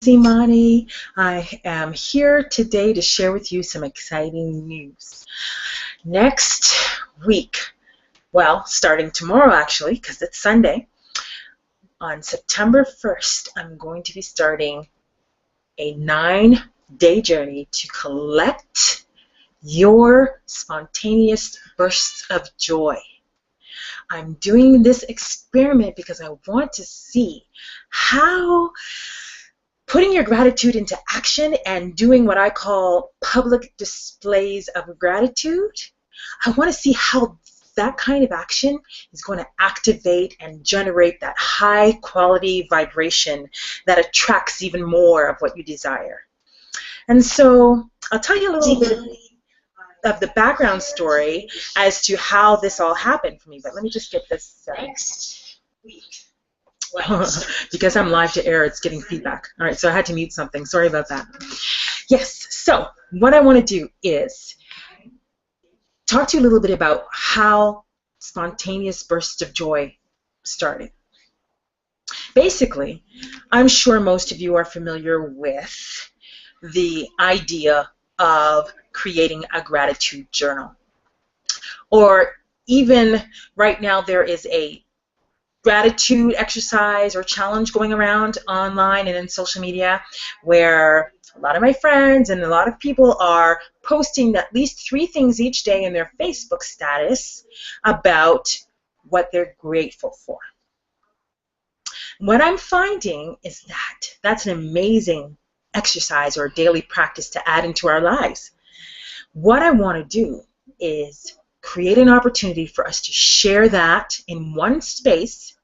Imani. I am here today to share with you some exciting news. Next week, well, starting tomorrow actually, because it's Sunday, on September 1st, I'm going to be starting a 9-day journey to collect your spontaneous bursts of joy. I'm doing this experiment because I want to see how putting your gratitude into action and doing what I call public displays of gratitude, I want to see how that kind of action is going to activate and generate that high quality vibration that attracts even more of what you desire. And so I'll tell you a little bit of the background story as to how this all happened for me. But let me just get this next week. Because I'm live to air, it's getting feedback. All right, so I had to mute something. Sorry about that. Yes, so what I want to do is talk to you a little bit about how Spontaneous Burst of Joy started. Basically, I'm sure most of you are familiar with the idea of creating a gratitude journal. Or even right now there is a gratitude exercise or challenge going around online and in social media where a lot of my friends and a lot of people are posting at least 3 things each day in their Facebook status about what they're grateful for. What I'm finding is that that's an amazing exercise or daily practice to add into our lives. What I want to do is create an opportunity for us to share that in one space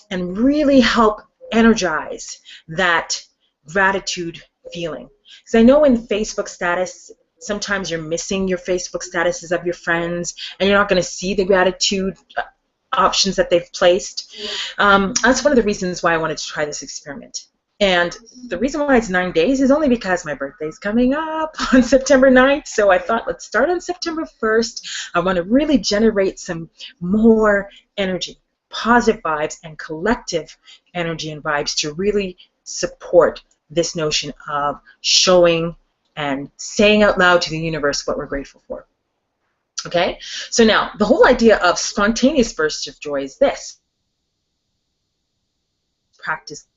and really help energize that gratitude feeling. Because I know in Facebook status, sometimes you're missing your Facebook statuses of your friends and you're not going to see the gratitude options that they've placed. That's one of the reasons why I wanted to try this experiment. And the reason why it's 9 days is only because my birthday's coming up on September 9th. So I thought, let's start on September 1st. I want to really generate some more energy, positive vibes, and collective energy and vibes to really support this notion of showing and saying out loud to the universe what we're grateful for. Okay? So now, the whole idea of spontaneous bursts of joy is this. Practice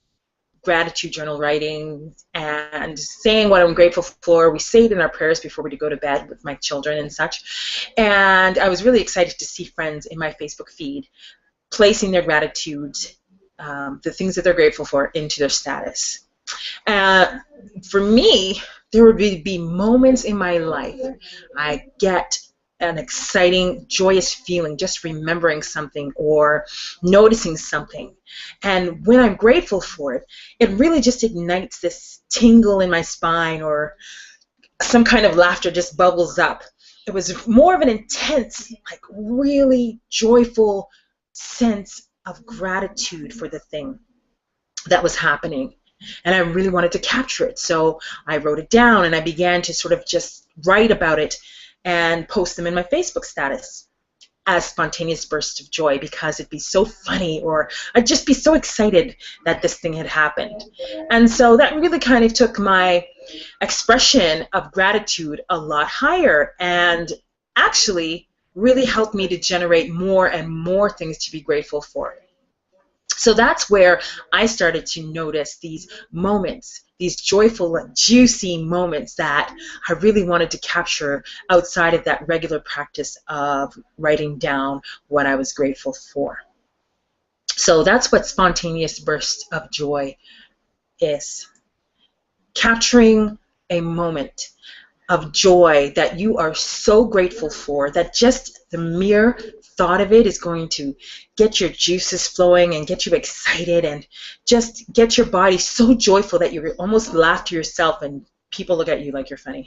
gratitude journal writing and saying what I'm grateful for. We say it in our prayers before we go to bed with my children and such. And I was really excited to see friends in my Facebook feed placing their gratitude, the things that they're grateful for, into their status. For me, there would be moments in my life I get an exciting, joyous feeling just remembering something or noticing something. And when I'm grateful for it, it really just ignites this tingle in my spine, or some kind of laughter just bubbles up. It was more of an intense, like really joyful sense of gratitude for the thing that was happening. And I really wanted to capture it. So I wrote it down and I began to sort of just write about it and post them in my Facebook status as spontaneous bursts of joy, because it'd be so funny, or I'd just be so excited that this thing had happened. And so that really kind of took my expression of gratitude a lot higher, and actually really helped me to generate more and more things to be grateful for. So that's where I started to notice these moments, these joyful, juicy moments that I really wanted to capture outside of that regular practice of writing down what I was grateful for. So that's what spontaneous bursts of joy is. Capturing a moment of joy that you are so grateful for that just the mere thought of it is going to get your juices flowing and get you excited and just get your body so joyful that you almost laugh to yourself and people look at you like you're funny.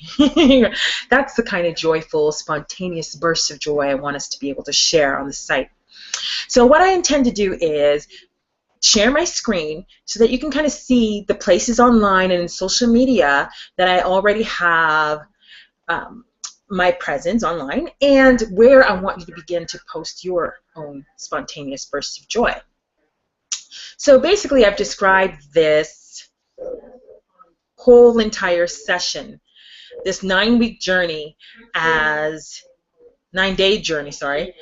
That's the kind of joyful, spontaneous bursts of joy I want us to be able to share on the site. So what I intend to do is share my screen so that you can kind of see the places online and in social media that I already have my presence online, and where I want you to begin to post your own spontaneous bursts of joy. So basically I've described this whole entire session, this 9-week journey, as 9-day journey, sorry.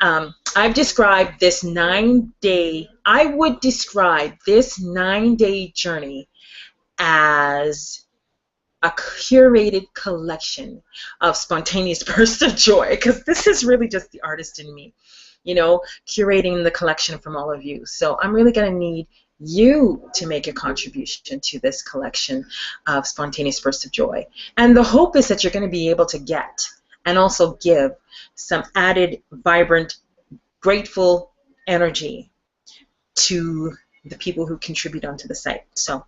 I've described this 9-day, I would describe this 9-day journey as a curated collection of spontaneous bursts of joy, because this is really just the artist in me, you know, curating the collection from all of you. So I'm really going to need you to make a contribution to this collection of spontaneous bursts of joy. And the hope is that you're going to be able to get and also give some added, vibrant, grateful energy to the people who contribute onto the site. So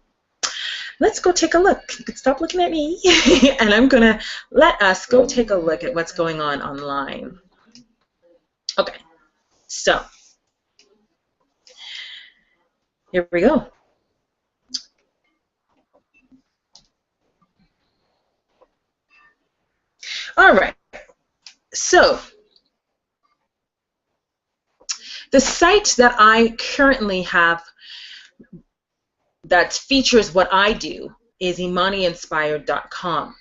let's go take a look. You can stop looking at me, and I'm going to let us go take a look at what's going on online. Okay, so here we go. All right, so the site that I currently have that features what I do is ImaniInspired.com.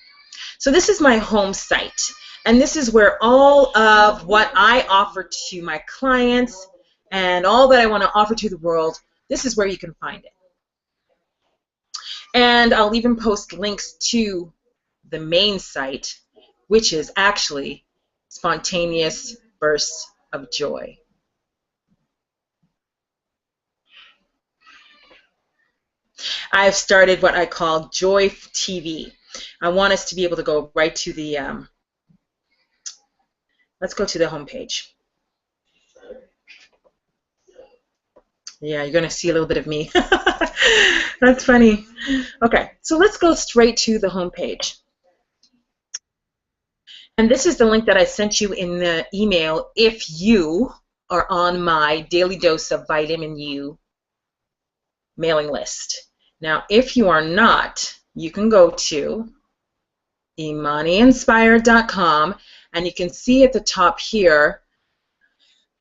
So this is my home site, and this is where all of what I offer to my clients and all that I want to offer to the world, this is where you can find it. And I'll even post links to the main site, which is actually Spontaneous Bursts of Joy. I've started what I call Joy TV. I want us to be able to go right to the, let's go to the home page. Yeah, you're going to see a little bit of me. That's funny. Okay, so let's go straight to the home page. And this is the link that I sent you in the email if you are on my Daily Dose of Vitamin U mailing list. Now, if you are not, you can go to ImaniInspired.com, and you can see at the top here,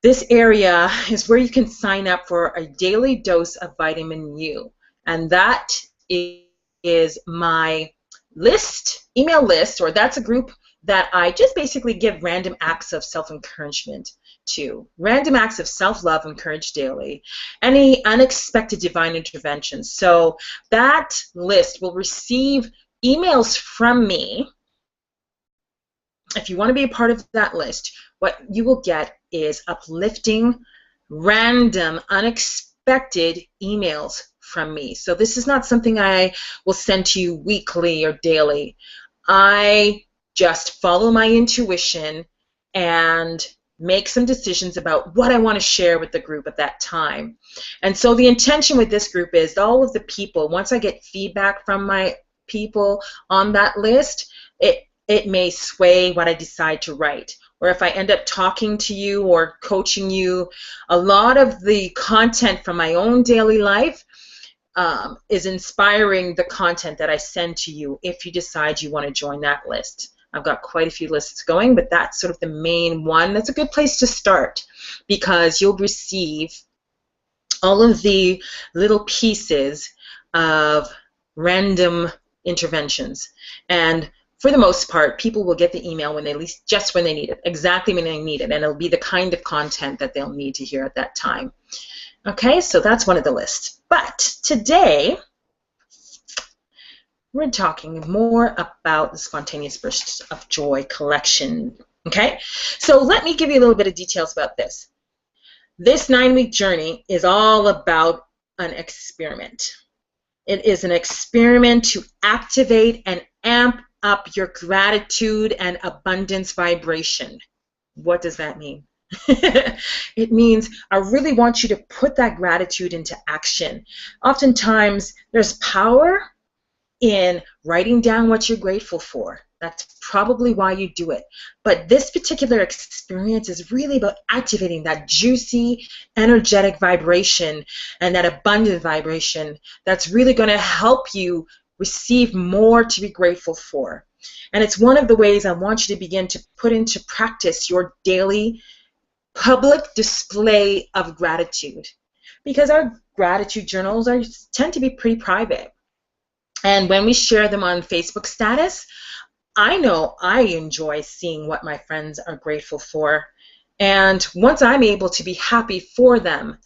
this area is where you can sign up for a daily dose of vitamin U. And that is my list, email list, or that's a group that I just basically give random acts of self-encouragement to. Random acts of self-love encouraged daily. Any unexpected divine interventions. So that list will receive emails from me. If you want to be a part of that list, what you will get is uplifting, random, unexpected emails from me. So this is not something I will send to you weekly or daily. I just follow my intuition and make some decisions about what I want to share with the group at that time. And so the intention with this group is all of the people, once I get feedback from my people on that list, it may sway what I decide to write. Or if I end up talking to you or coaching you, a lot of the content from my own daily life is inspiring the content that I send to you if you decide you want to join that list. I've got quite a few lists going, but that's sort of the main one. That's a good place to start because you'll receive all of the little pieces of random interventions. And for the most part, people will get the email when they just when they need it, exactly when they need it, and it'll be the kind of content that they'll need to hear at that time. Okay, so that's one of the lists. But today, we're talking more about the Spontaneous Bursts of Joy collection. Okay, so let me give you a little bit of details about this. This 9-week journey is all about an experiment. It is an experiment to activate and amp up your gratitude and abundance vibration. What does that mean? It means I really want you to put that gratitude into action. Oftentimes, there's power in writing down what you're grateful for. That's probably why you do it. But this particular experience is really about activating that juicy, energetic vibration and that abundant vibration that's really going to help you receive more to be grateful for. And it's one of the ways I want you to begin to put into practice your daily public display of gratitude. Because our gratitude journals tend to be pretty private. And when we share them on Facebook status, I know I enjoy seeing what my friends are grateful for. And once I'm able to be happy for them,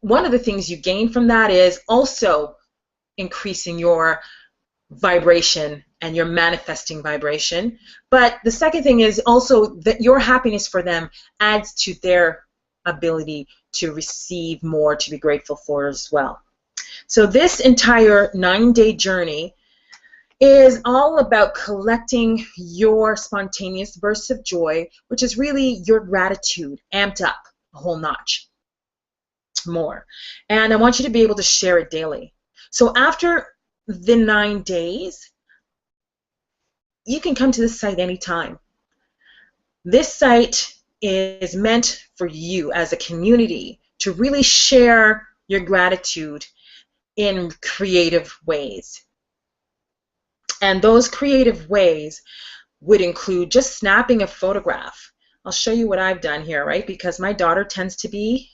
one of the things you gain from that is also increasing your vibration and your manifesting vibration. But the second thing is also that your happiness for them adds to their ability to receive more to be grateful for as well. So this entire 9-day journey is all about collecting your spontaneous bursts of joy, which is really your gratitude amped up a whole notch more. And I want you to be able to share it daily. So after the 9 days, you can come to this site anytime. This site is meant for you as a community to really share your gratitude in creative ways. And those creative ways would include just snapping a photograph. I'll show you what I've done here, right? Because my daughter tends to be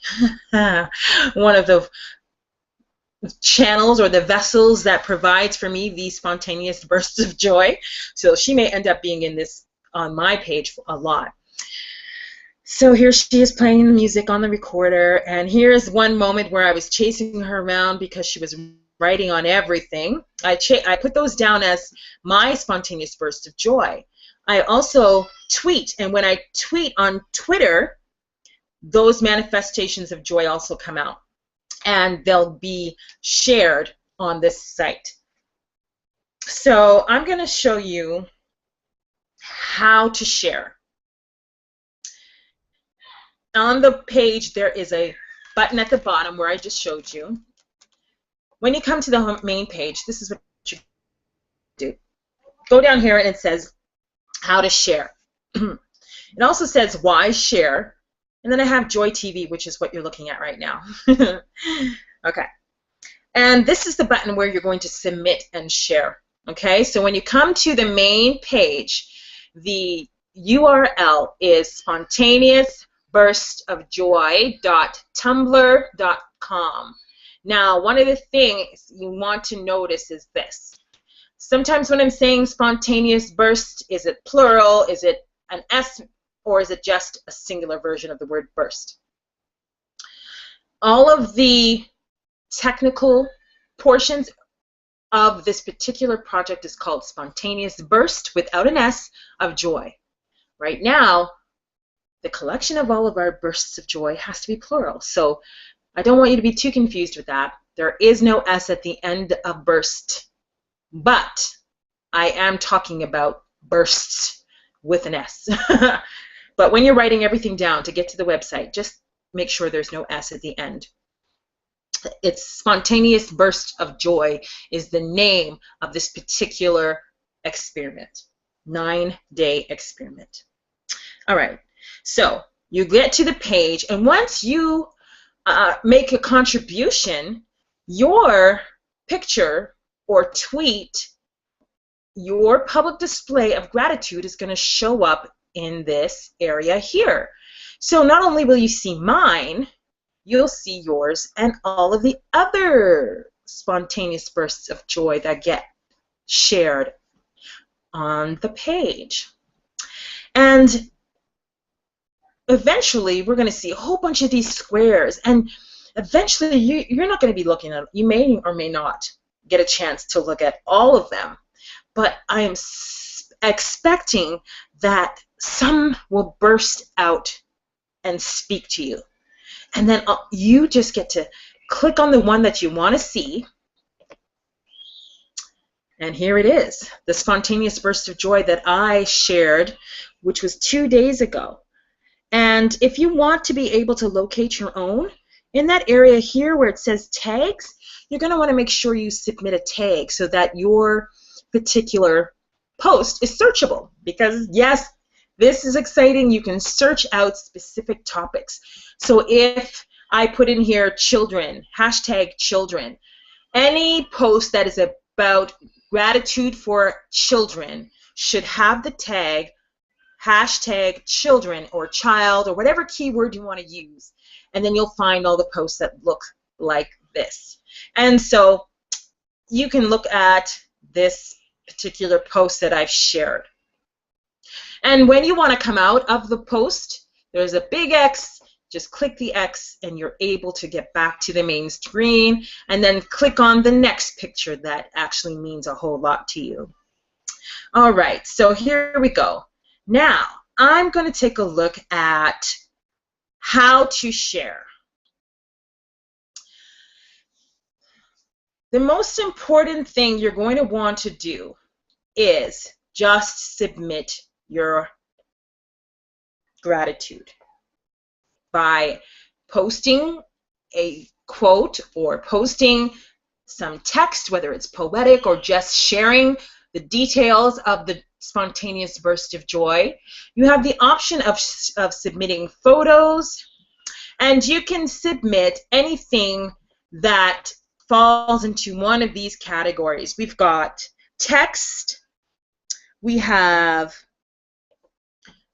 one of the channels or the vessels that provides for me these spontaneous bursts of joy. So she may end up being in this on my page a lot. So here she is playing the music on the recorder, and here's one moment where I was chasing her around because she was writing on everything. I put those down as my spontaneous burst of joy. I also tweet, and when I tweet on Twitter, those manifestations of joy also come out, and they'll be shared on this site. So I'm going to show you how to share. On the page, there is a button at the bottom where I just showed you. When you come to the main page, this is what you do. Go down here and it says how to share. It also says why share. And then I have Joy TV, which is what you're looking at right now. Okay. And this is the button where you're going to submit and share. Okay, so when you come to the main page, the URL is SpontaneousBurstofJoy.tumblr.com. Now, one of the things you want to notice is this. Sometimes when I'm saying spontaneous burst, is it plural, is it an S, or is it just a singular version of the word burst? All of the technical portions of this particular project is called Spontaneous Burst without an S of Joy. Right now, the collection of all of our bursts of joy has to be plural. So I don't want you to be too confused with that. There is no S at the end of burst, but I am talking about bursts with an S. But when you're writing everything down to get to the website, just make sure there's no S at the end. It's Spontaneous Burst of Joy is the name of this particular experiment, 9-day experiment. All right, so you get to the page, and once you make a contribution, your picture or tweet, your public display of gratitude is going to show up in this area here. So not only will you see mine, you'll see yours and all of the other spontaneous bursts of joy that get shared on the page. And eventually, we're going to see a whole bunch of these squares, and eventually you're not going to be looking at them. You may or may not get a chance to look at all of them, but I am expecting that some will burst out and speak to you. And then you just get to click on the one that you want to see. And here it is, the spontaneous burst of joy that I shared, which was 2 days ago. And if you want to be able to locate your own, in that area here where it says tags, you're going to want to make sure you submit a tag so that your particular post is searchable. Because yes, this is exciting. You can search out specific topics. So if I put in here children, hashtag children, any post that is about gratitude for children should have the tag hashtag children or child or whatever keyword you want to use. And then you'll find all the posts that look like this. And so you can look at this particular post that I've shared. And when you want to come out of the post, there's a big X. Just click the X and you're able to get back to the main screen, and then click on the next picture that actually means a whole lot to you. All right, so here we go. Now, I'm going to take a look at how to share. The most important thing you're going to want to do is just submit your gratitude by posting a quote or posting some text, whether it's poetic or just sharing the details of the spontaneous burst of joy. You have the option of submitting photos, and you can submit anything that falls into one of these categories. We've got text, we have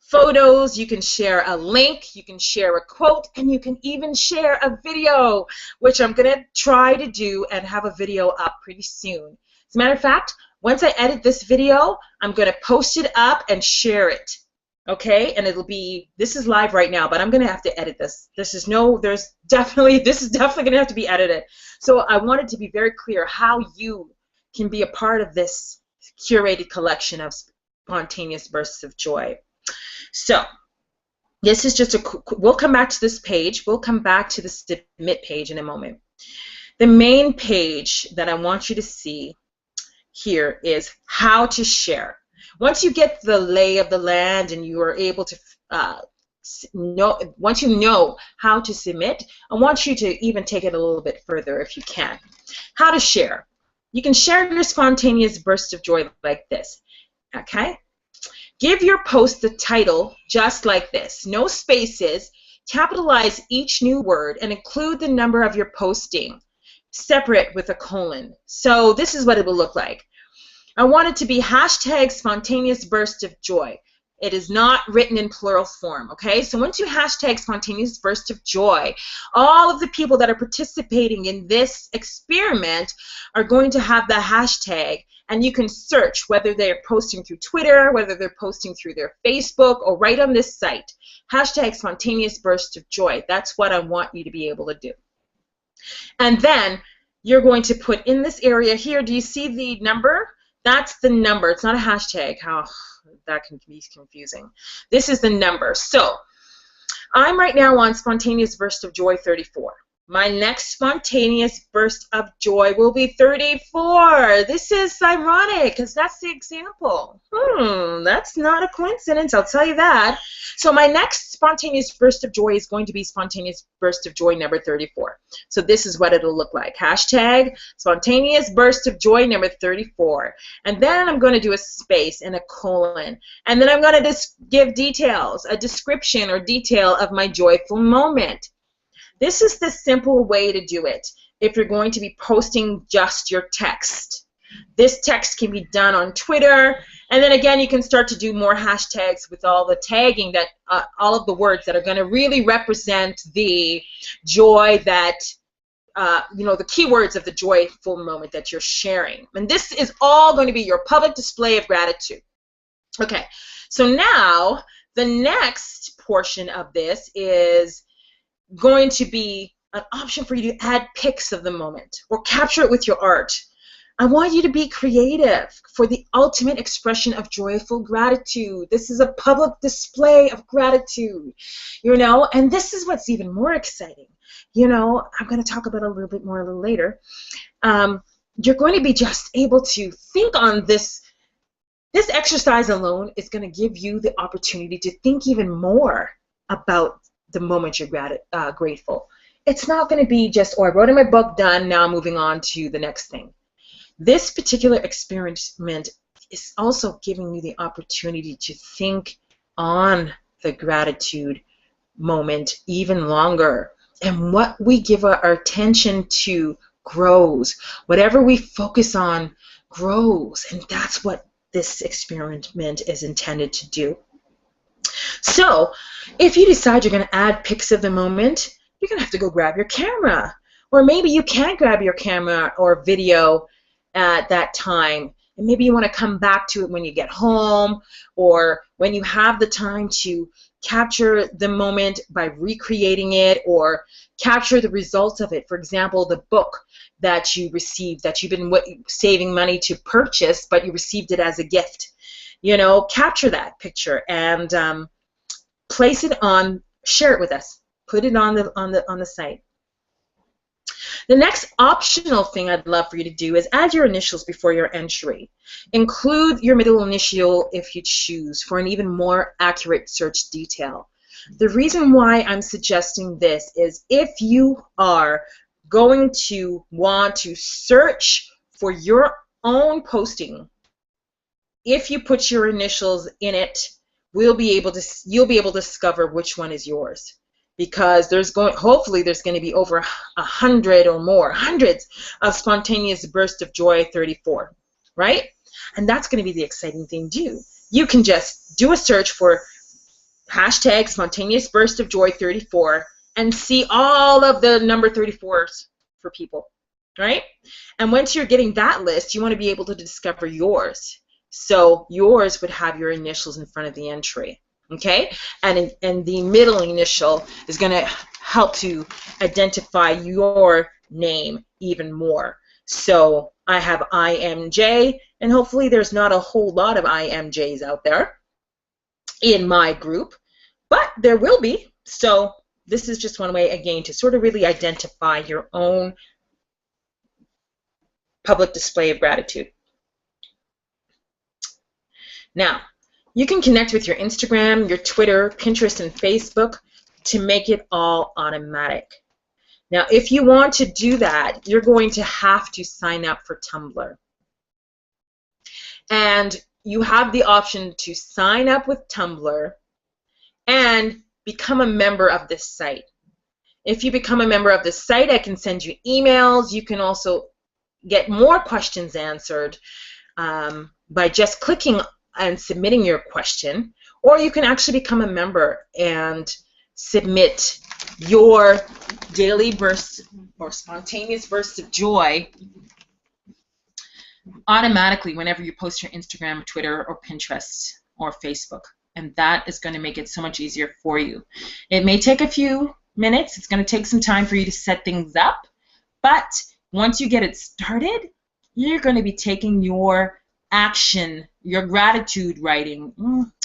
photos, you can share a link, you can share a quote, and you can even share a video, which I'm going to try to do and have a video up pretty soon. As a matter of fact, once I edit this video, I'm going to post it up and share it. Okay, and it'll be, this is live right now, but I'm going to have to edit this. This is definitely going to have to be edited. So I wanted to be very clear how you can be a part of this curated collection of spontaneous bursts of joy. So this is just we'll come back to this page. We'll come back to the submit page in a moment. The main page that I want you to see here is how to share. Once you get the lay of the land and you are able to once you know how to submit, I want you to even take it a little bit further if you can. How to share. You can share your spontaneous burst of joy like this. Okay? Give your post the title just like this. No spaces. Capitalize each new word and include the number of your posting, separate with a colon. So this is what it will look like. I want it to be hashtag spontaneous burst of joy. It is not written in plural form, okay? So once you hashtag spontaneous burst of joy, all of the people that are participating in this experiment are going to have the hashtag, and you can search whether they're posting through Twitter, whether they're posting through their Facebook, or right on this site. Hashtag spontaneous burst of joy. That's what I want you to be able to do. And then you're going to put in this area here, do you see the number? That's the number. It's not a hashtag. How that can be confusing. This is the number. So I'm right now on Spontaneous Burst of Joy 34. My next spontaneous burst of joy will be 34. This is ironic because that's the example. That's not a coincidence, I'll tell you that. So my next spontaneous burst of joy is going to be spontaneous burst of joy number 34. So this is what it'll look like. Hashtag spontaneous burst of joy number 34. And then I'm going to do a space and a colon. And then I'm going to just give details, a description or detail of my joyful moment. This is the simple way to do it if you're going to be posting just your text. This text can be done on Twitter, and then again you can start to do more hashtags with all the tagging, that all of the words that are going to really represent the joy that, the keywords of the joyful moment that you're sharing. And this is all going to be your public display of gratitude. Okay, so now the next portion of this is going to be an option for you to add pics of the moment or capture it with your art. I want you to be creative for the ultimate expression of joyful gratitude. This is a public display of gratitude, and this is what's even more exciting. I'm going to talk about it a little bit more a little later. You're going to be just able to think on this. This exercise alone is going to give you the opportunity to think even more about the moment you're grateful. It's not going to be just, I wrote in my book, done, now I'm moving on to the next thing. This particular experiment is also giving you the opportunity to think on the gratitude moment even longer. And what we give our attention to grows. Whatever we focus on grows. And that's what this experiment is intended to do. So, if you decide you're going to add pics of the moment, you're going to have to go grab your camera. Or maybe you can't grab your camera or video at that time. And maybe you want to come back to it when you get home, or when you have the time to capture the moment by recreating it, or capture the results of it. For example, the book that you received, that you've been saving money to purchase, but you received it as a gift. You know, capture that picture and place it on, share it with us. Put it on the site. The next optional thing I'd love for you to do is add your initials before your entry. Include your middle initial if you choose for an even more accurate search detail. The reason why I'm suggesting this is if you are going to want to search for your own posting, if you put your initials in it, you'll be able to discover which one is yours. Because hopefully there's going to be over 100 or more, hundreds of Spontaneous Burst of Joy 34, right? And that's going to be the exciting thing to do. You can just do a search for hashtag Spontaneous Burst of Joy 34 and see all of the number 34s for people, right? And once you're getting that list, you want to be able to discover yours. So yours would have your initials in front of the entry. Okay, and the middle initial is going to help to identify your name even more. So I have IMJ, and hopefully there's not a whole lot of IMJs out there in my group, but there will be. So this is just one way, again, to sort of really identify your own public display of gratitude. Now, you can connect with your Instagram, your Twitter, Pinterest, and Facebook to make it all automatic. Now, if you want to do that, you're going to have to sign up for Tumblr. And you have the option to sign up with Tumblr and become a member of this site. If you become a member of this site, I can send you emails. You can also get more questions answered by just clicking and submitting your question, or you can actually become a member and submit your daily bursts or spontaneous bursts of joy automatically whenever you post your Instagram, Twitter, or Pinterest, or Facebook. And that is going to make it so much easier for you. It may take a few minutes. It's going to take some time for you to set things up, but once you get it started, you're going to be taking your action, your gratitude writing.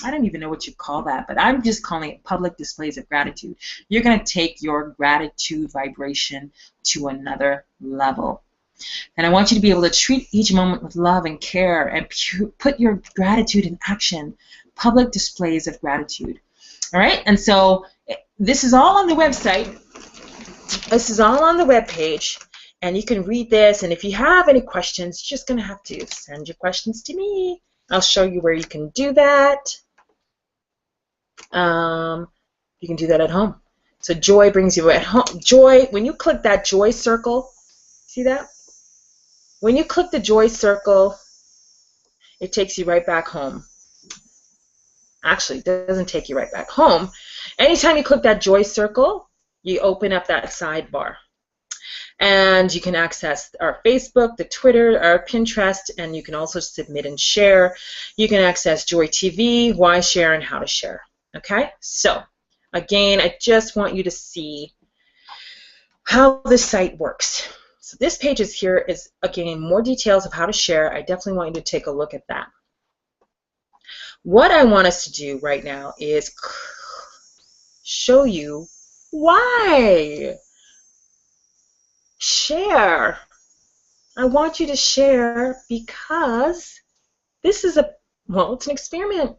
I don't even know what you call that, but I'm just calling it public displays of gratitude. You're going to take your gratitude vibration to another level. And I want you to be able to treat each moment with love and care and put your gratitude in action. Public displays of gratitude. All right? And so this is all on the website. This is all on the webpage. And you can read this, and if you have any questions, you're just going to have to send your questions to me. I'll show you where you can do that. You can do that at home. So Joy brings you at home. Joy, when you click that Joy circle, see that? When you click the Joy circle, it takes you right back home. Actually, it doesn't take you right back home. Anytime you click that Joy circle, you open up that sidebar. And you can access our Facebook, the Twitter, our Pinterest, and you can also submit and share. You can access Joy TV, why share, and how to share. Okay? So, again, I just want you to see how the site works. So this page is here is, again, more details of how to share. I definitely want you to take a look at that. What I want us to do right now is show you why. Share. I want you to share because this is it's an experiment.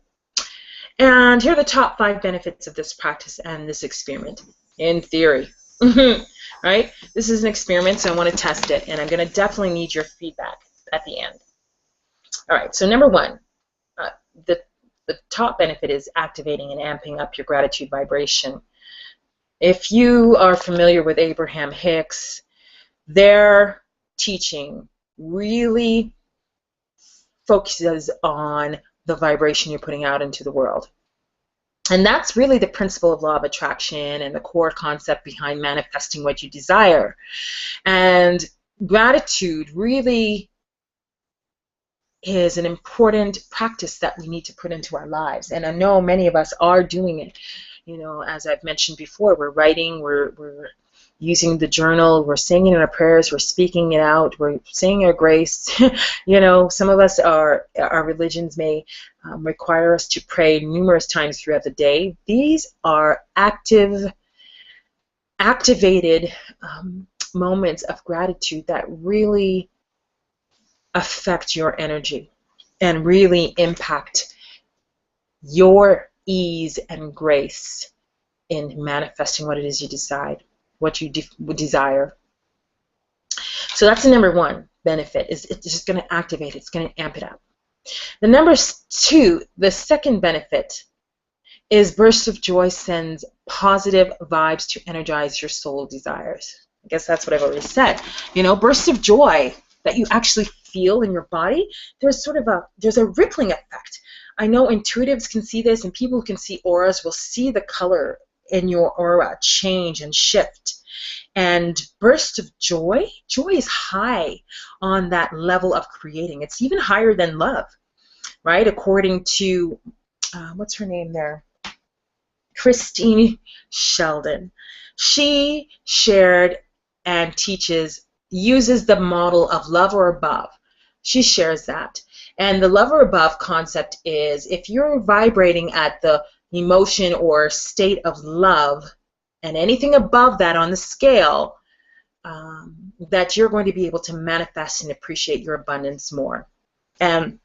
And here are the top 5 benefits of this practice and this experiment, in theory. Right? This is an experiment, so I want to test it, and I'm going to definitely need your feedback at the end. All right, so number 1, the top benefit is activating and amping up your gratitude vibration. If you are familiar with Abraham Hicks, their teaching really focuses on the vibration you're putting out into the world. And that's really the principle of law of attraction and the core concept behind manifesting what you desire. And gratitude really is an important practice that we need to put into our lives. And I know many of us are doing it. You know, as I've mentioned before, we're writing, we're using the journal, we're saying our prayers, we're speaking it out, we're saying our grace. You know, some of us our religions may require us to pray numerous times throughout the day. These are activated moments of gratitude that really affect your energy and really impact your ease and grace in manifesting what it is you decide, what you desire. So that's the number one benefit, is it's just going to activate it, it's going to amp it up. The number two, the second benefit, is bursts of joy sends positive vibes to energize your soul desires. I guess that's what I've already said. You know, bursts of joy that you actually feel in your body, there's a rippling effect. I know intuitives can see this, and people who can see auras will see the color in your aura change and shift. And bursts of joy is high on that level of creating. It's even higher than love, right? According to, what's her name there? Christine Sheldon. She shared and uses the model of love or above. She shares that. And the love or above concept is, if you're vibrating at the emotion or state of love, and anything above that on the scale, that you're going to be able to manifest and appreciate your abundance more and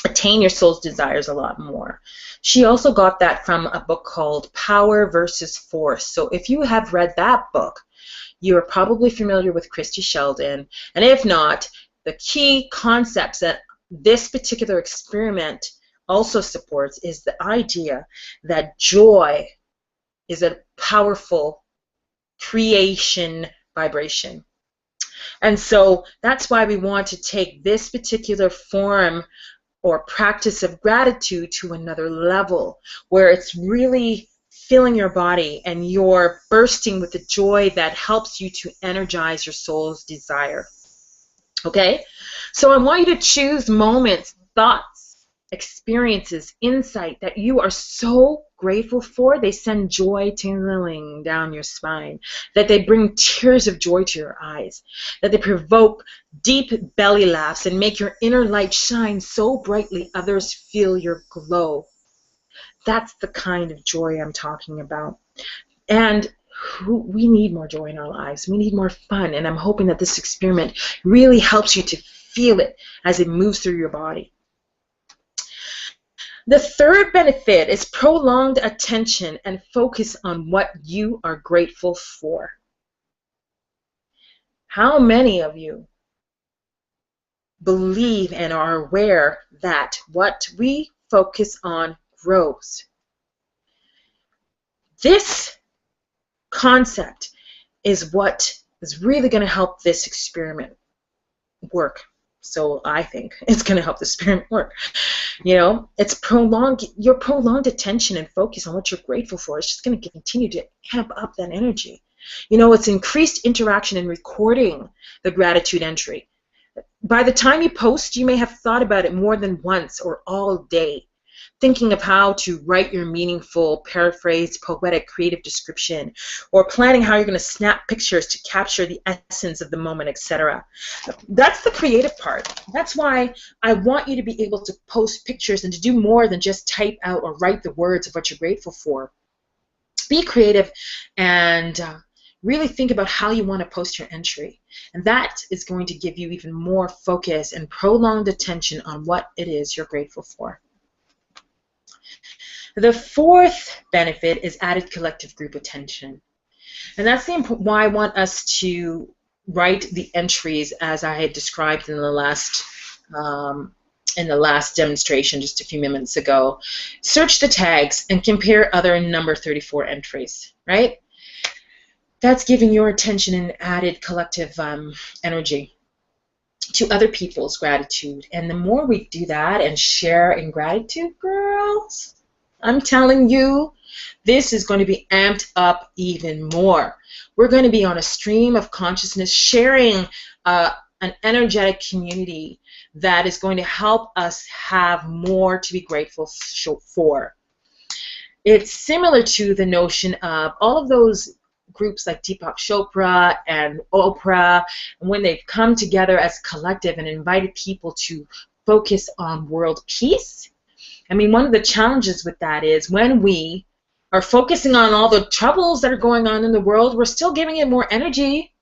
attain your soul's desires a lot more. She also got that from a book called Power versus Force. So if you have read that book, you are probably familiar with Christy Sheldon. And if not, the key concepts that this particular experiment also supports is the idea that joy is a powerful creation vibration. And so that's why we want to take this particular form or practice of gratitude to another level, where it's really filling your body and you're bursting with the joy that helps you to energize your soul's desire. Okay? So I want you to choose moments, thoughts, experiences, insight that you are so grateful for. They send joy tingling down your spine, that they bring tears of joy to your eyes, that they provoke deep belly laughs and make your inner light shine so brightly others feel your glow. That's the kind of joy I'm talking about. And we need more joy in our lives. We need more fun. And I'm hoping that this experiment really helps you to feel it as it moves through your body. The third benefit is prolonged attention and focus on what you are grateful for. How many of you believe and are aware that what we focus on grows? This concept is what is really going to help this experiment work. So I think it's going to help the experiment work. You know, it's your prolonged attention and focus on what you're grateful for. It's just going to continue to amp up that energy. You know, it's increased interaction in recording the gratitude entry. By the time you post, you may have thought about it more than once or all day, thinking of how to write your meaningful, paraphrased, poetic, creative description, or planning how you're going to snap pictures to capture the essence of the moment, etc. That's the creative part. That's why I want you to be able to post pictures and to do more than just type out or write the words of what you're grateful for. Be creative and really think about how you want to post your entry. And that is going to give you even more focus and prolonged attention on what it is you're grateful for. The fourth benefit is added collective group attention. And that's why I want us to write the entries as I had described in the last demonstration just a few minutes ago. Search the tags and compare other number 34 entries, right? That's giving your attention an added collective energy to other people's gratitude. And the more we do that and share in gratitude, girls, I'm telling you, this is going to be amped up even more. We're going to be on a stream of consciousness, sharing an energetic community that is going to help us have more to be grateful for. It's similar to the notion of all of those groups like Deepak Chopra and Oprah, and when they've come together as a collective and invited people to focus on world peace. I mean, one of the challenges with that is when we are focusing on all the troubles that are going on in the world, we're still giving it more energy,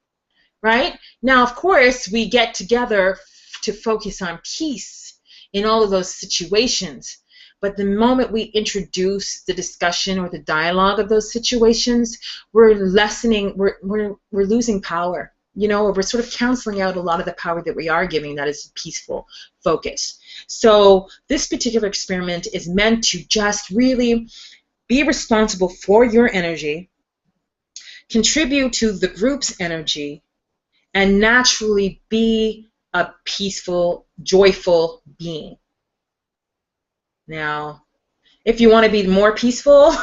right? Now, of course, we get together to focus on peace in all of those situations. But the moment we introduce the discussion or the dialogue of those situations, we're lessening, we're losing power, you know, or we're sort of canceling out a lot of the power that we are giving that is peaceful focus. So this particular experiment is meant to just really be responsible for your energy, contribute to the group's energy, and naturally be a peaceful, joyful being. Now, if you want to be more peaceful,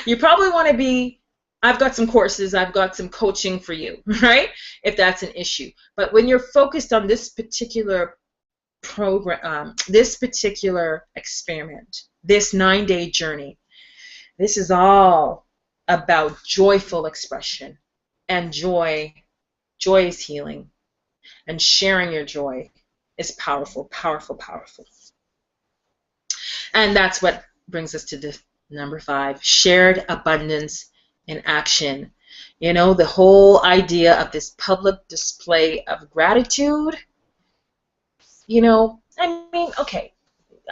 you probably want to be, I've got some courses, I've got some coaching for you, right? If that's an issue. But when you're focused on this particular program, this particular experiment, this 9-day journey, this is all about joyful expression. And joy is healing. And sharing your joy is powerful, powerful, powerful. And that's what brings us to number 5, shared abundance in action. You know, the whole idea of this public display of gratitude, you know, I mean, okay,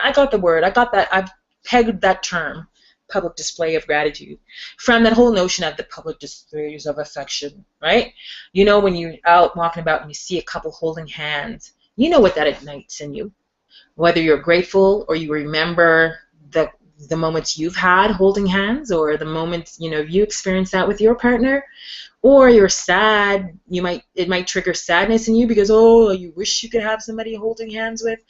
I got the word, I got that, I've pegged that term, public display of gratitude, from that whole notion of the public displays of affection, right? You know, when you're out walking about and you see a couple holding hands, you know what that ignites in you. Whether you're grateful or you remember the moments you've had holding hands, or the moments, you know, you experienced that with your partner, or you're sad, it might trigger sadness in you because, oh, you wish you could have somebody holding hands with.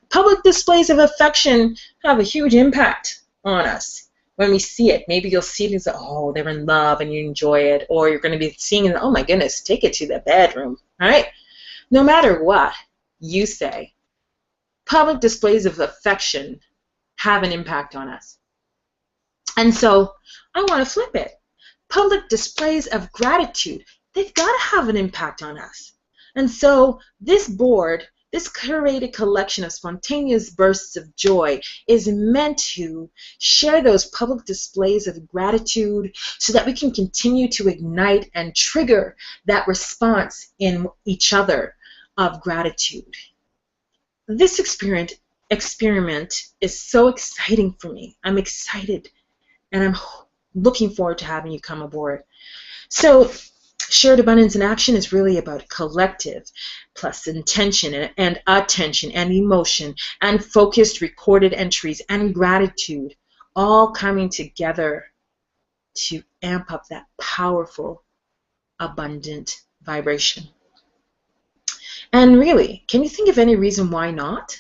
Public displays of affection have a huge impact on us when we see it. Maybe you'll see it as, oh, they're in love and you enjoy it, or you're going to be seeing it, oh my goodness, take it to the bedroom, right? No matter what you say, public displays of affection have an impact on us. And so I want to flip it. Public displays of gratitude, they've got to have an impact on us. And so this board, this curated collection of spontaneous bursts of joy is meant to share those public displays of gratitude so that we can continue to ignite and trigger that response in each other of gratitude. This experiment is so exciting for me. I'm excited, and I'm looking forward to having you come aboard. So shared abundance in action is really about collective plus intention and attention and emotion and focused recorded entries and gratitude all coming together to amp up that powerful, abundant vibration. And really, can you think of any reason why not?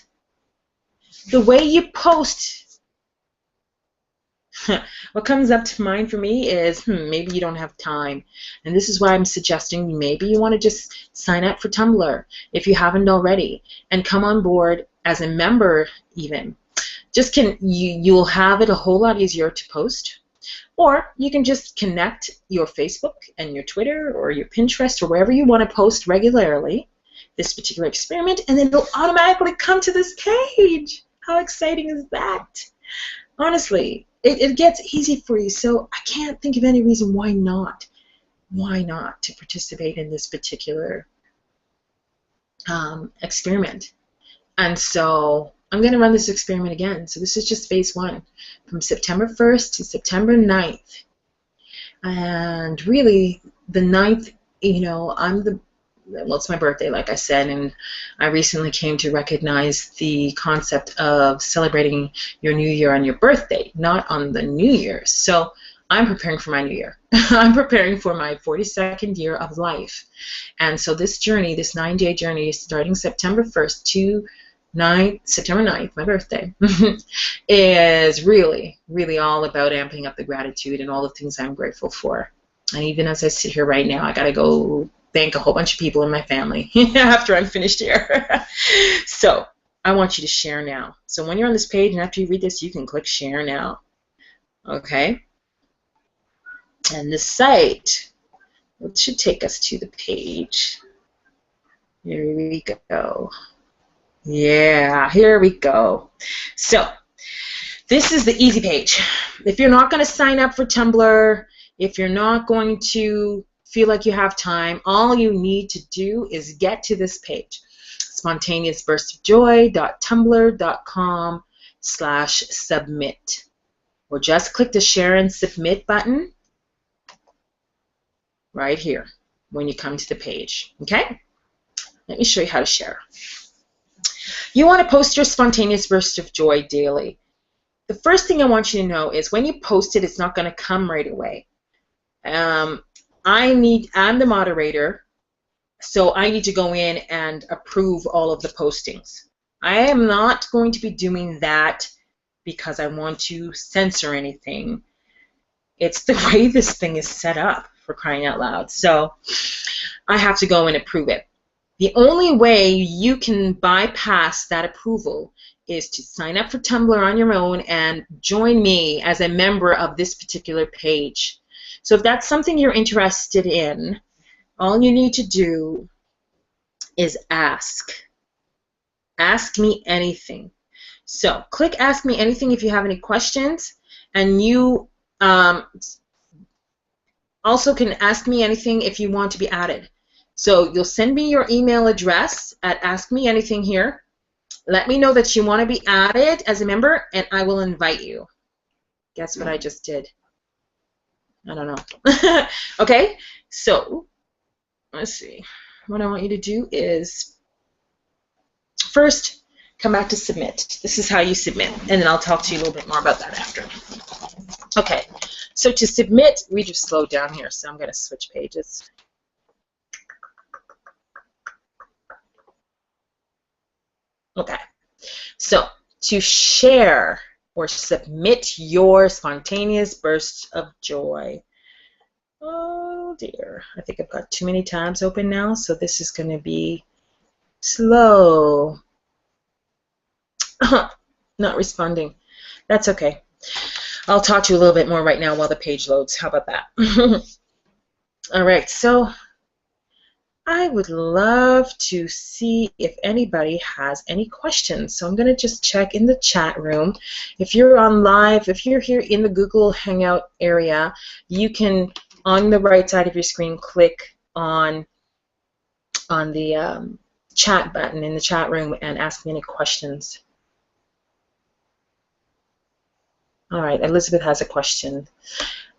The way you post, what comes up to mind for me is, maybe you don't have time. And this is why I'm suggesting maybe you want to just sign up for Tumblr if you haven't already, and come on board as a member even. You'll have it a whole lot easier to post. Or you can just connect your Facebook and your Twitter or your Pinterest or wherever you want to post regularly this particular experiment, and then it'll automatically come to this page. How exciting is that? Honestly, it gets easy for you, so I can't think of any reason why not. Why not to participate in this particular experiment? And so I'm going to run this experiment again. So this is just phase 1, from September 1st to September 9th. And really, the 9th, you know, well, it's my birthday, like I said, and I recently came to recognize the concept of celebrating your new year on your birthday, not on the New Year's. So I'm preparing for my new year. I'm preparing for my 42nd year of life. And so this journey, this 9-day journey, starting September 1st to September 9th, my birthday, is really, really all about amping up the gratitude and all the things I'm grateful for. And even as I sit here right now, I got to go thank a whole bunch of people in my family after I'm finished here. So I want you to share now. So when you're on this page and after you read this, you can click share now. Okay? And the site, it should take us to the page. Here we go. Yeah, here we go. So this is the easy page. If you're not going to sign up for Tumblr, if you're not going to feel like you have time, all you need to do is get to this page, SpontaneousBurstofJoy.tumblr.com/submit. Or just click the share and submit button right here when you come to the page. Okay? Let me show you how to share. You want to post your spontaneous burst of joy daily. The first thing I want you to know is when you post it, it's not going to come right away. I'm the moderator, so I need to go in and approve all of the postings. I am not going to be doing that because I want to censor anything. It's the way this thing is set up, for crying out loud. So I have to go and approve it. The only way you can bypass that approval is to sign up for Tumblr on your own and join me as a member of this particular page. So if that's something you're interested in, all you need to do is ask. Ask me anything. So click Ask Me Anything if you have any questions, and you also can ask me anything if you want to be added. So you'll send me your email address at Ask Me Anything here. Let me know that you want to be added as a member, and I will invite you. Guess what I just did? I don't know. Okay, so let's see. What I want you to do is first come back to submit. This is how you submit, and then I'll talk to you a little bit more about that after. Okay, so to submit, we just slowed down here, so I'm going to switch pages. Okay, so to share or submit your spontaneous bursts of joy. Oh dear, I think I've got too many tabs open now, so this is going to be slow. Not responding. That's okay. I'll talk to you a little bit more right now while the page loads. How about that? All right, so I would love to see if anybody has any questions. So I'm going to just check in the chat room. If you're on live, if you're here in the Google Hangout area, you can, on the right side of your screen, click on the chat button in the chat room and ask me any questions. All right, Elizabeth has a question.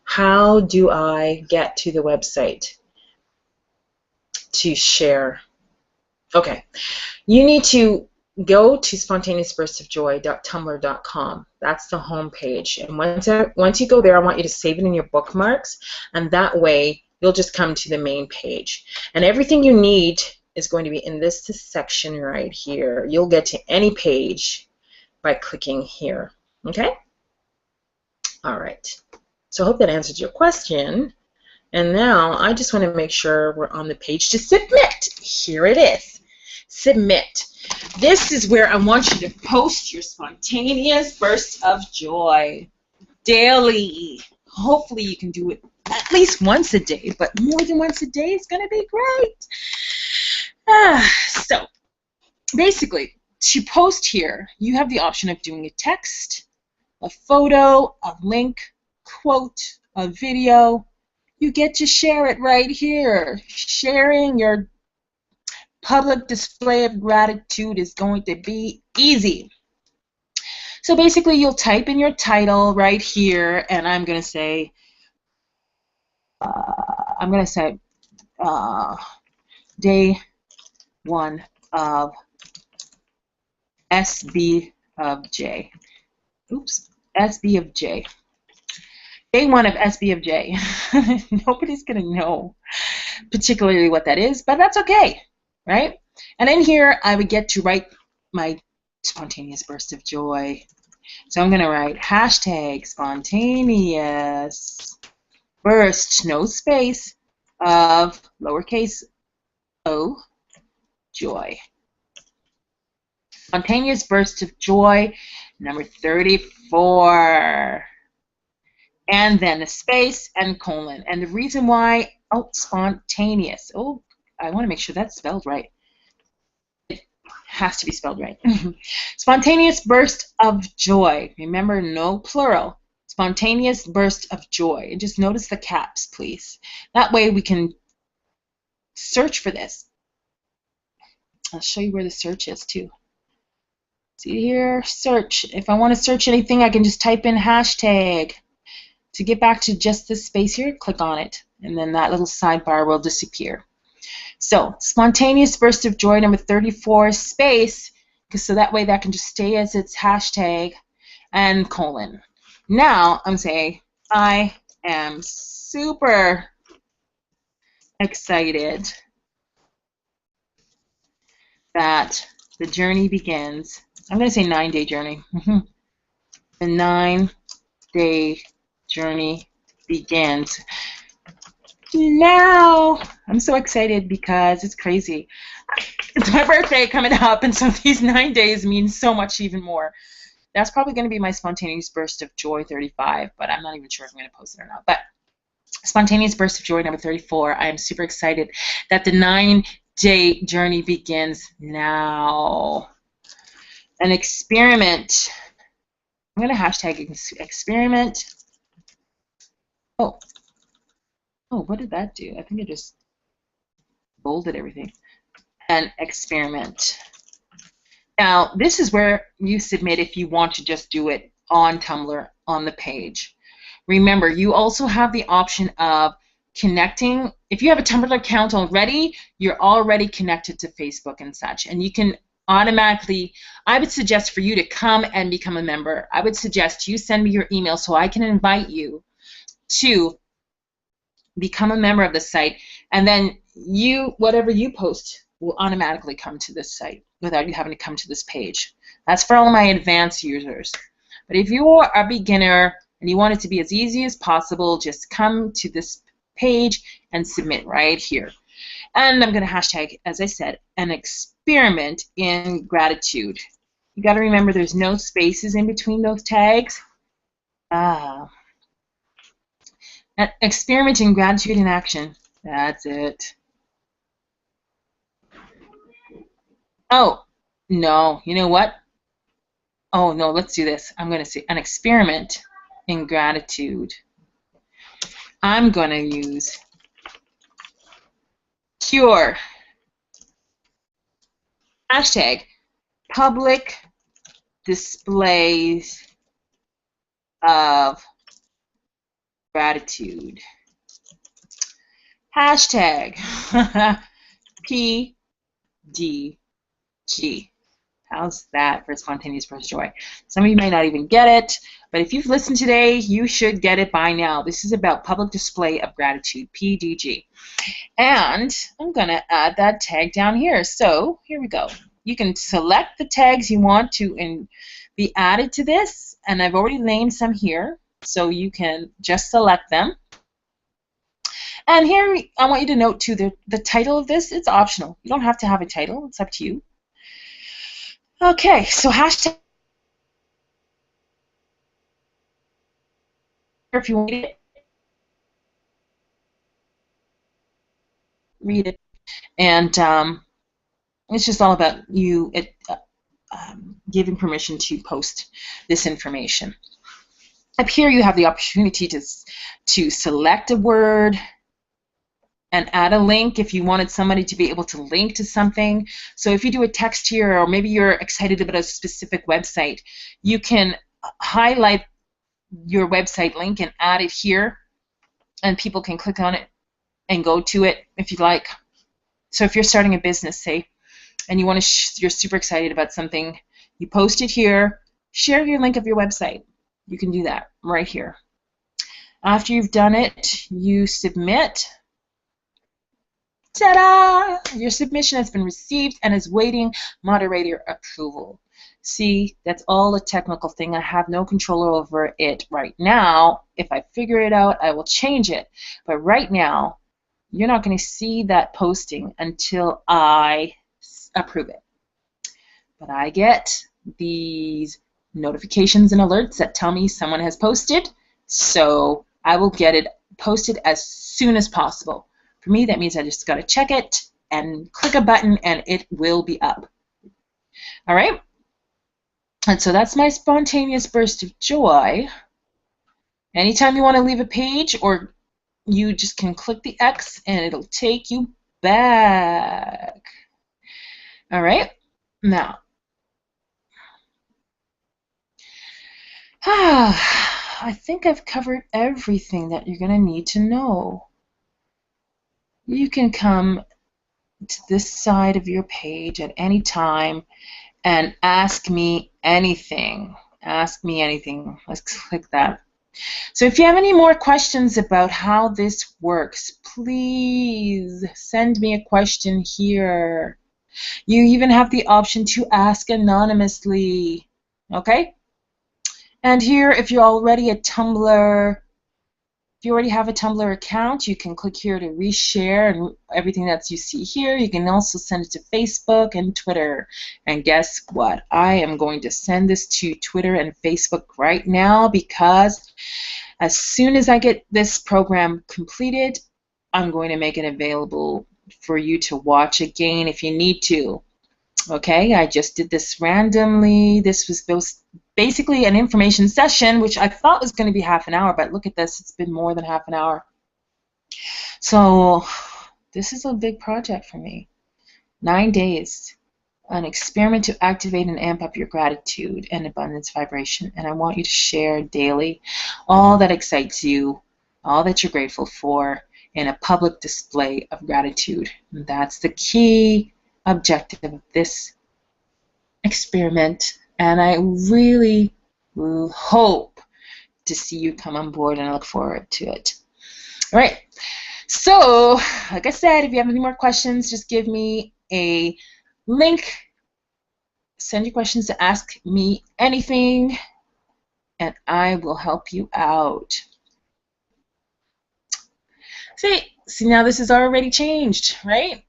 How do I get to the website to share? Okay, you need to go to SpontaneousBurstofJoy.tumblr.com. That's the home page. And once you go there, I want you to save it in your bookmarks, and that way you'll just come to the main page. And everything you need is going to be in this section right here. You'll get to any page by clicking here. Okay? All right. So I hope that answered your question. And now I just want to make sure we're on the page to submit. Here it is. Submit. This is where I want you to post your spontaneous bursts of joy daily. Hopefully you can do it at least once a day, but more than once a day is going to be great. So basically, to post here, you have the option of doing a text, a photo, a link, quote, a video. You get to share it right here. Sharing your public display of gratitude is going to be easy. So basically, you'll type in your title right here, and I'm going to say, day 1 of SB of J. Oops, SB of J. Day 1 of SB of J. Nobody's going to know particularly what that is, but that's okay, right? And in here, I would get to write my spontaneous burst of joy. So I'm going to write hashtag spontaneous burst, no space, of lowercase Oh, joy. Spontaneous burst of joy, number 34. And then a space and colon. And the reason why, oh, spontaneous. Oh, I want to make sure that's spelled right. It has to be spelled right. Spontaneous burst of joy. Remember, no plural. Spontaneous burst of joy. And just notice the caps, please. That way we can search for this. I'll show you where the search is, too. See here, search. If I want to search anything, I can just type in hashtag. To get back to just this space here, click on it, and then that little sidebar will disappear. So, spontaneous burst of joy, number 34, space, so that way that can just stay as its hashtag, and colon. Now, I'm saying, I am super excited that the journey begins. I'm going to say 9-day journey. The 9-day journey begins now. I'm so excited because it's crazy. It's my birthday coming up, and so these 9 days mean so much even more. That's probably going to be my spontaneous burst of joy 35, but I'm not even sure if I'm going to post it or not. But spontaneous burst of joy number 34. I am super excited that the 9-day journey begins now. An experiment. I'm going to hashtag experiment. Oh, what did that do? I think it just bolded everything. An experiment. Now, this is where you submit if you want to just do it on Tumblr on the page. Remember, you also have the option of connecting. If you have a Tumblr account already, you're already connected to Facebook and such, and you can automatically, I would suggest for you to come and become a member. I would suggest you send me your email so I can invite you to become a member of the site, and then whatever you post will automatically come to this site without you having to come to this page. That's for all my advanced users. But if you are a beginner and you want it to be as easy as possible, just come to this page and submit right here. And I'm going to hashtag, as I said, an experiment in gratitude. You got to remember there's no spaces in between those tags. An experiment in gratitude in action. That's it. Oh, no. You know what? Oh, no, let's do this. I'm going to say an experiment in gratitude. I'm going to use cure. Hashtag public displays of gratitude. Hashtag PDG. How's that for spontaneous burst of joy? Some of you may not even get it, but if you've listened today, you should get it by now. This is about public display of gratitude, PDG. And I'm going to add that tag down here. So here we go. You can select the tags you want to be added to this, and I've already named some here, so you can just select them. And here, I want you to note, too, the title of this, it's optional. You don't have to have a title. It's up to you. Okay, so hashtag, if you want it, read it. And it's just all about you giving permission to post this information. Up here, you have the opportunity to select a word and add a link if you wanted somebody to be able to link to something. So if you do a text here, or maybe you're excited about a specific website, you can highlight your website link and add it here, and people can click on it and go to it if you'd like. So if you're starting a business, say, and you want to you're super excited about something, you post it here, share your link of your website. You can do that right here. After you've done it, you submit. Ta-da! Your submission has been received and is waiting moderator approval. See, that's all a technical thing. I have no control over it right now. If I figure it out, I will change it. But right now, you're not going to see that posting until I approve it. But I get these notifications and alerts that tell me someone has posted, so I will get it posted as soon as possible. For me, that means I just got to check it and click a button and it will be up. All right? And so that's my spontaneous burst of joy. Anytime you want to leave a page, or you just can click the X and it'll take you back. All right? Now, I think I've covered everything that you're going to need to know. You can come to this side of your page at any time and ask me anything. Ask me anything. Let's click that. So if you have any more questions about how this works, please send me a question here. You even have the option to ask anonymously. Okay? And here, if you're already a Tumblr, if you already have a Tumblr account, you can click here to reshare and everything that you see here. You can also send it to Facebook and Twitter. And guess what? I am going to send this to Twitter and Facebook right now, because as soon as I get this program completed, I'm going to make it available for you to watch again if you need to. Okay, I just did this randomly. This was basically an information session, which I thought was going to be half an hour, but look at this, it's been more than half an hour. So this is a big project for me. 9 days, an experiment to activate and amp up your gratitude and abundance vibration. And I want you to share daily all that excites you, all that you're grateful for, in a public display of gratitude. And that's the key objective of this experiment, and I really hope to see you come on board, and I look forward to it. All right, so like I said, if you have any more questions, just give me a link, send your questions to Ask Me Anything, and I will help you out. See, now this is already changed, right?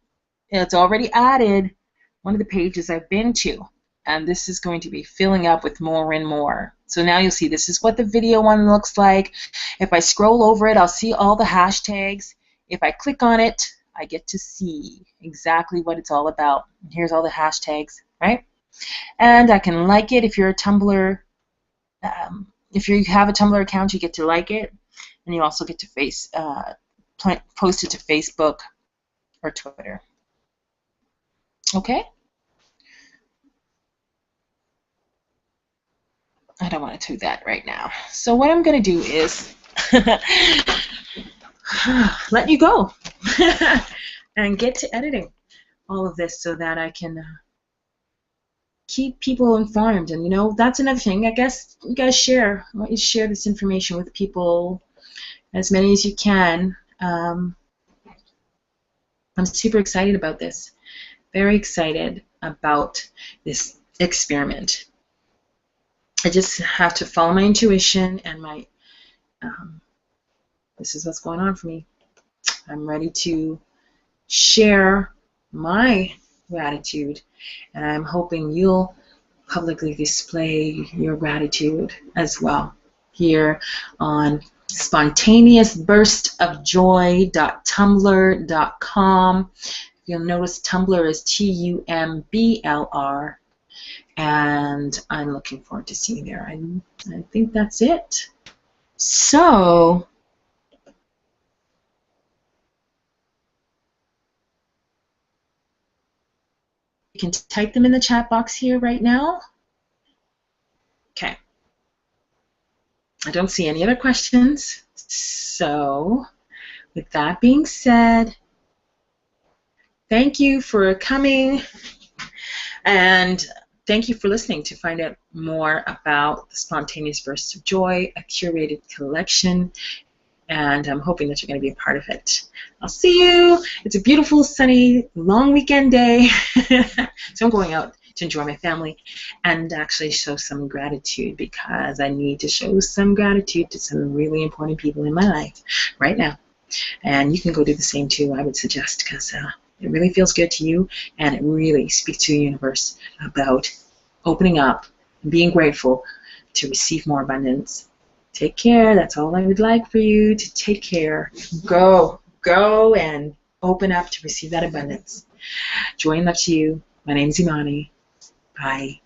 It's already added one of the pages I've been to, and this is going to be filling up with more and more. So now you'll see this is what the video one looks like. If I scroll over it, I'll see all the hashtags. If I click on it, I get to see exactly what it's all about. Here's all the hashtags, right? And I can like it if you're a Tumblr. If you have a Tumblr account, you get to like it, and you also get to post it to Facebook or Twitter. Okay? I don't want to do that right now. So what I'm going to do is let you go and get to editing all of this so that I can keep people informed. And, you know, that's another thing. I guess you guys share. I want you to share this information with people, as many as you can. I'm super excited about this. Very excited about this experiment. I just have to follow my intuition and my, this is what's going on for me. I'm ready to share my gratitude, and I'm hoping you'll publicly display your gratitude as well here on SpontaneousBurstofJoy.tumblr.com. You'll notice Tumblr is TUMBLR, and I'm looking forward to seeing you there. I think that's it. So, you can type them in the chat box here right now. Okay. I don't see any other questions. So, with that being said, thank you for coming, and thank you for listening to find out more about the Spontaneous Bursts of Joy, a curated collection, and I'm hoping that you're going to be a part of it. I'll see you. It's a beautiful, sunny, long weekend day, so I'm going out to enjoy my family and actually show some gratitude, because I need to show some gratitude to some really important people in my life right now. And you can go do the same too, I would suggest, because it really feels good to you, and it really speaks to the universe about opening up and being grateful to receive more abundance. Take care. That's all I would like for you to take care. Go and open up to receive that abundance. Joy and love to you. My name is Imani. Bye.